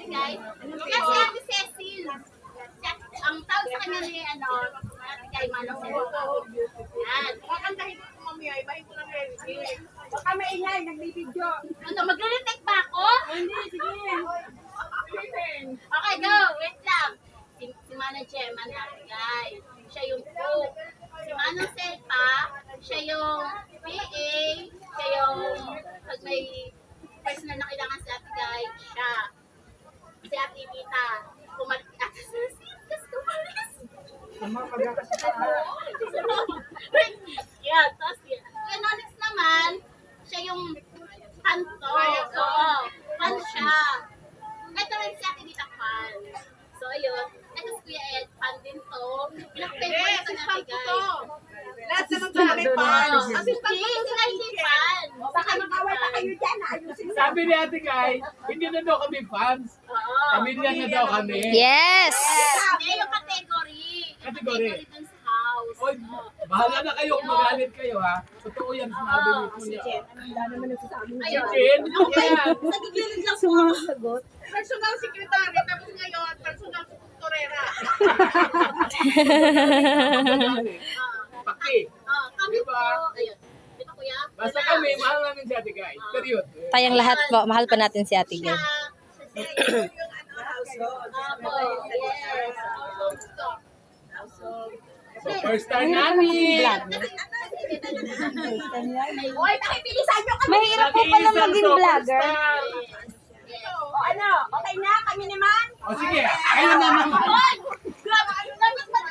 guys. Kasi Ate Cecil, ang tawag sa kanya ni Ate Guy Manong Cecil. Yan. Kakantahin ko kung mamaya, ibahin ko lang rin. Baka maingay, nagbibidyo. Ano, magre-retake ba ako? Hindi, sige. Okay, go. Wait lang. Si Manong Chairman, Ate Guy. Siya yung cook. Si Manong Selpa, siya yung PA. Siya yung, pag may personal na kailangan si Ate Guy, siya. Si Ate Vita. Pumalit si Ate Cecil. Kasi kumalis. Yeah, tapos yun. Kaya next naman, siya yung kanto. Oo, fan siya. Ito rin si Ate Dita fan. So, ayun. Ito si Kuya Ed, fan din to. Pinaka-favorite ko natin, guys. Lahat naman sa amin pa. Assistant Hindi, sila hindi fan. Baka mag-away pa kayo dyan, ayusin mo. Sabi ni Ate Guy, hindi na daw kami fans. Oo. Pamilya na daw kami. Yes! Hindi, yung category. Category. Dun sa house. Oy, bahala na kayo kung magalit kayo ha. Totoo yan sinabi niyo. Wala naman nagsasabi. Ayun. Jen, yan. Nagigilid lang po. Sumasagot. Personal secretary, tapos ngayon, personal tutorera. Paki. Kami Diba? po. Ayun. Ito kuya. Basta kami, mahal namin si Ate Guy. Period. Tayong lahat po, mahal pa natin si Ate Siya. Gay. Yung household. Apo. Yes. So, first time namin. Hoy, nakibilisan nyo kami. Mahirap po pala maging vlogger. O ano, okay na? Kami naman? O sige, kayo naman. Grabe, ano naman ba?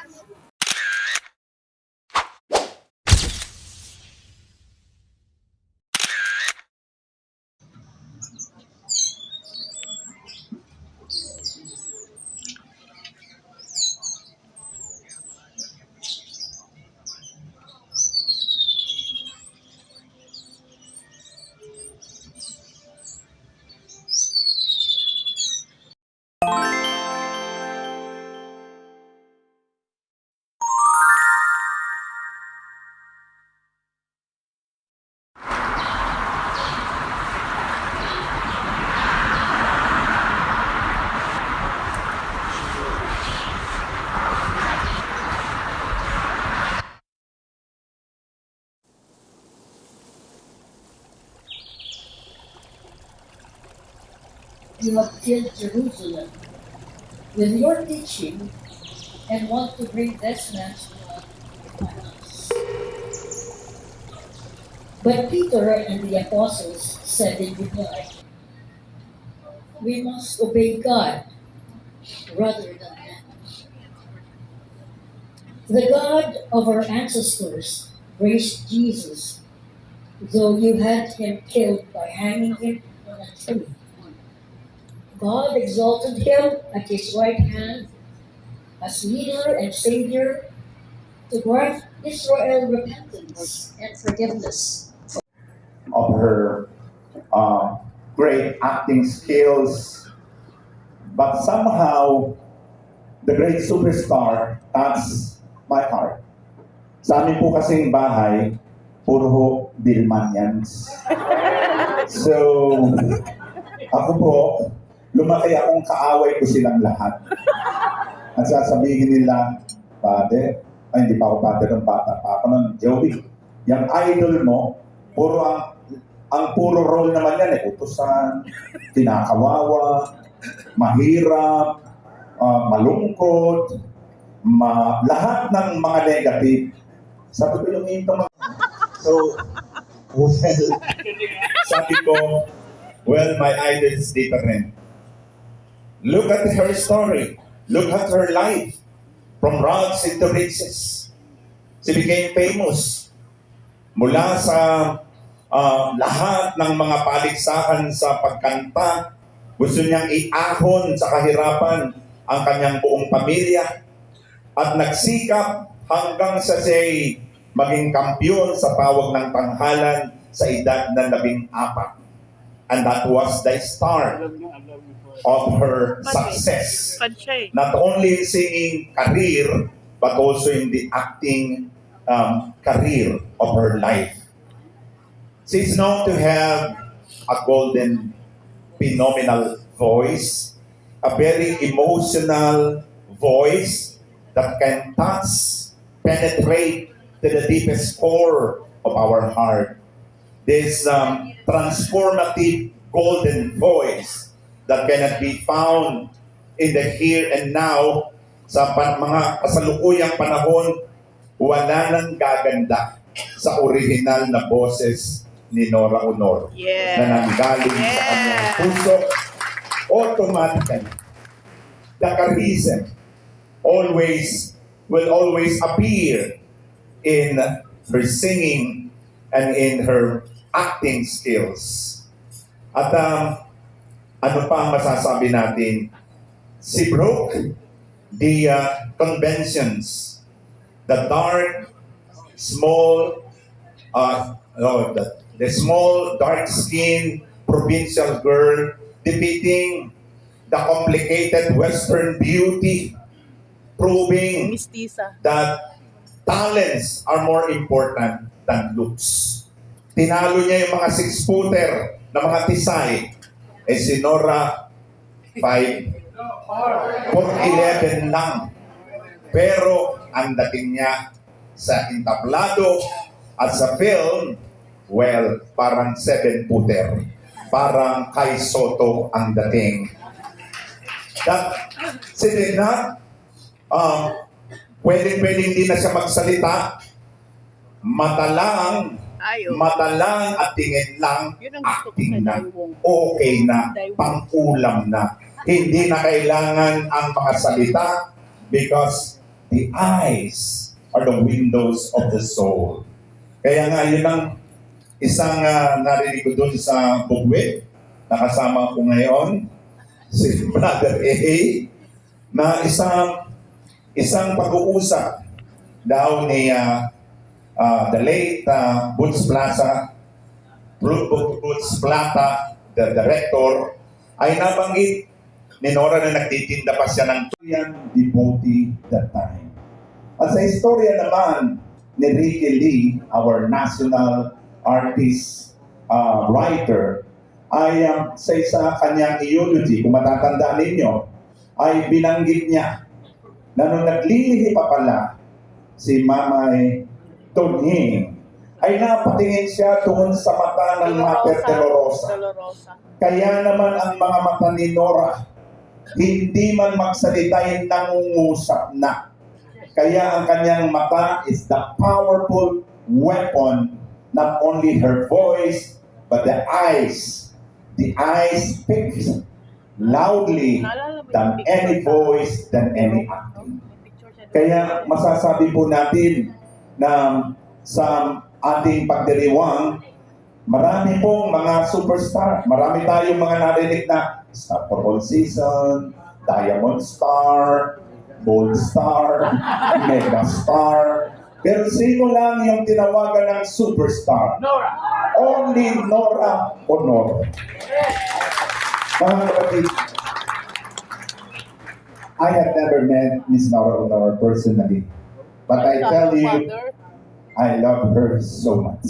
You have filled Jerusalem with your teaching and want to bring this man's blood upon us. But Peter and the apostles said in reply, we must obey God rather than man. The God of our ancestors raised Jesus, though you had him killed by hanging him on a tree. God exalted him at his right hand as leader and savior to grant Israel repentance and forgiveness. Of her great acting skills, but somehow the great superstar touched my heart. Sa amin po kasing bahay, puro ho Dilmanians. So, ako po, lumaki akong kaaway ko silang lahat. At sasabihin nila, Father, ay hindi pa ako father ng bata pa ako ng Joey. Yung idol mo, puro ang puro role naman yan utusan, kinakawawa, mahirap, malungkot, lahat ng mga negative. Sabi ko yung itong so, well, sabi ko, well, my idol is different. Look at her story. Look at her life. From rags into riches. She became famous. Mula sa lahat ng mga paligsahan sa pagkanta, gusto niyang iahon sa kahirapan ang kanyang buong pamilya at nagsikap hanggang sa siya'y maging kampyon sa pawag ng tanghalan sa edad na 14. And that was the start of her success. Not only in singing career, but also in the acting career of her life. She's known to have a golden, phenomenal voice. a very emotional voice that can touch, penetrate to the deepest core of our heart. This transformative golden voice that cannot be found in the here and now. Sa mga kasalukuyang panahon, wala nang gaganda sa original na boses ni Nora Honor na nanggaling sa kanyang puso. Automatically, the charism will always appear in her singing and in her acting skills. At ano pa ang masasabi natin? She broke the conventions, the dark, small, the small, dark-skinned provincial girl defeating the complicated Western beauty, proving that talents are more important than looks. Tinalo niya yung mga six-footer na mga tisay. Si Nora, 4'11 lang. Pero ang dating niya sa entablado at sa film, well, parang 7-footer. Parang kay Soto ang dating. That she did not, pwedeng hindi na siya magsalita. Mata lang at tingin lang, acting na. Okay na, pang-ulam na. Hindi na kailangan ang mga salita because the eyes are the windows of the soul. Kaya nga, yun ang isang narinig ko doon sa Bugwit, nakasama ko ngayon, si Brother A, na isang pag-uusap daw ni the late Boots Plata, the director, ay nabanggit ni Nora na nagtitinda pa siya ng devotee that time. At sa istorya naman ni Ricky Lee, our national artist, writer, ay sa isa kanyang eulogy, kung matatandaan ninyo, ay binanggit niya na nung naglilihi pa pala si Mamay Tonhing, ay napatingin siya doon sa mata ng Mater Dolorosa. Kaya naman ang mga mata ni Nora, hindi man magsalita, nangungusap na. Kaya ang kanyang mata is the powerful weapon, not only her voice, but the eyes. The eyes speak loudly than any voice, than any acting. Kaya masasabi po natin na sa ating pagdiriwang, marami pong mga superstar. Marami tayong mga narinig na Star for All Season, Diamond Star, Gold Star, Mega Star. Pero sino lang yung tinawagan ng superstar? Nora! Only Nora Honor. Mga kapatid, I have never met Miss Nora Honor personally. But I tell you, I love her so much.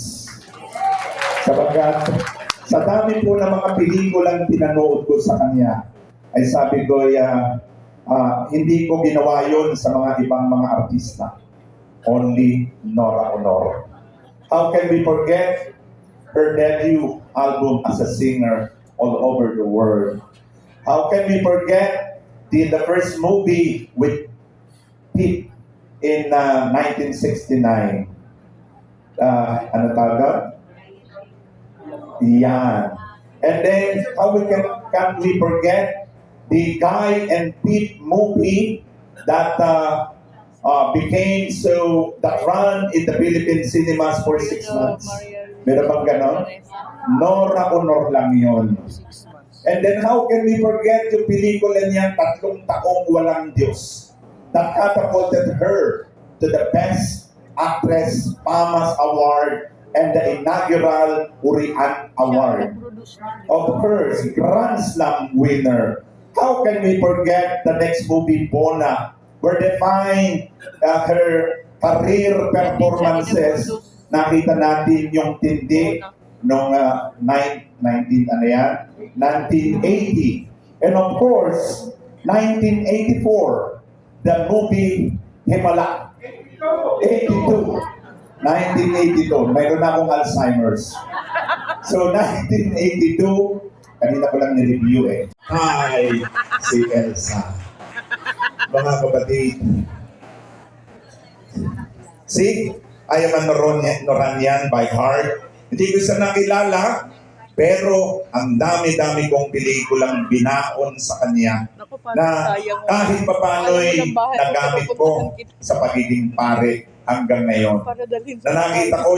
Sabagat, sa dami po ng mga pelikulang pinanood ko sa kanya, ay sabi ko, hindi ko ginawa yun sa mga ibang mga artista. Only Nora Honor. How can we forget her debut album as a singer all over the world? How can we forget the first movie with Pete in 1969? Ano tawag? Yan. And then, how can we forget the Guy and Pete movie that became that ran in the Philippine cinemas for 6 months? Meron bang ganon? Nora Honor lang yun. And then, how can we forget yung pelikula niya, 3 taong walang Diyos, that catapulted her to the Best Actress PAMAS Award and the inaugural Urian Award. Of course, Grand Slam winner. How can we forget the next movie, Bona, where they find her career performances? Nakita natin yung tindi noong 1980 And of course, 1984, the movie Himala. 82. 1982. Mayroon na akong Alzheimer's. So, 1982, kanina ko lang ni-review eh. Hi, si Elsa. Mga kapatid. See, I am a Noranian by heart. Hindi ko siya nakilala, pero ang dami-dami kong pelikulang binaon sa kanya na kahit papano'y nagamit ko sa pagiging pare hanggang ngayon. Na nakita ko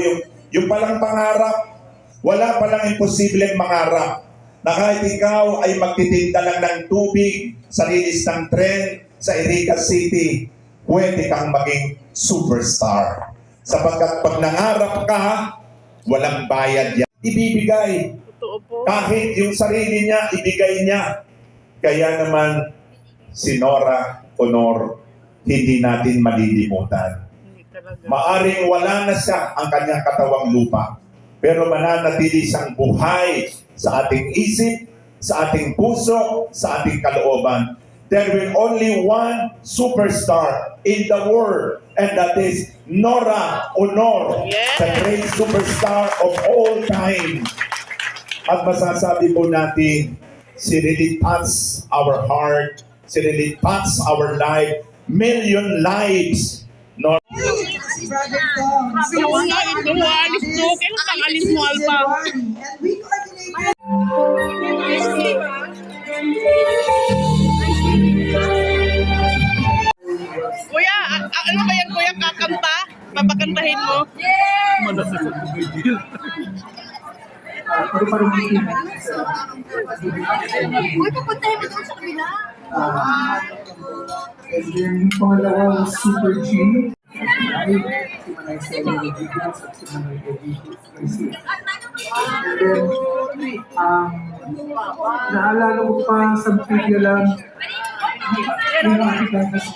yung palang pangarap, wala palang imposibleng mangarap na kahit ikaw ay magtitinda lang ng tubig sa linis ng tren sa Iriga City, pwede kang maging superstar. Sapagkat pag nangarap ka, walang bayad yan. Ibibigay. Kahit yung sarili niya, ibigay niya. Kaya naman, si Nora Honor, hindi natin malilimutan. Maaring wala na siya ang kanyang katawang lupa, pero mananatili siyang buhay sa ating isip, sa ating puso, sa ating kalooban. There will only one superstar in the world, and that is Nora Honor, the great superstar of all time. At masasabi po natin, she really touched our heart, she really touched our life, million lives. Nora. Sabi ko nga, ito, alis mo. Kailan pang alis mo, Alpa? And we coordinated. Kuya, ano ba yan, kuya? Kakanta? Papakantahin mo? Uy, papuntahin mo doon sa kabila. And then yung pangalawa was Super G. Ay, si Manay Sally Rodriguez at si Manay Rodriguez. And then, naalala ko pa sa trivia lang, yung nakikita sa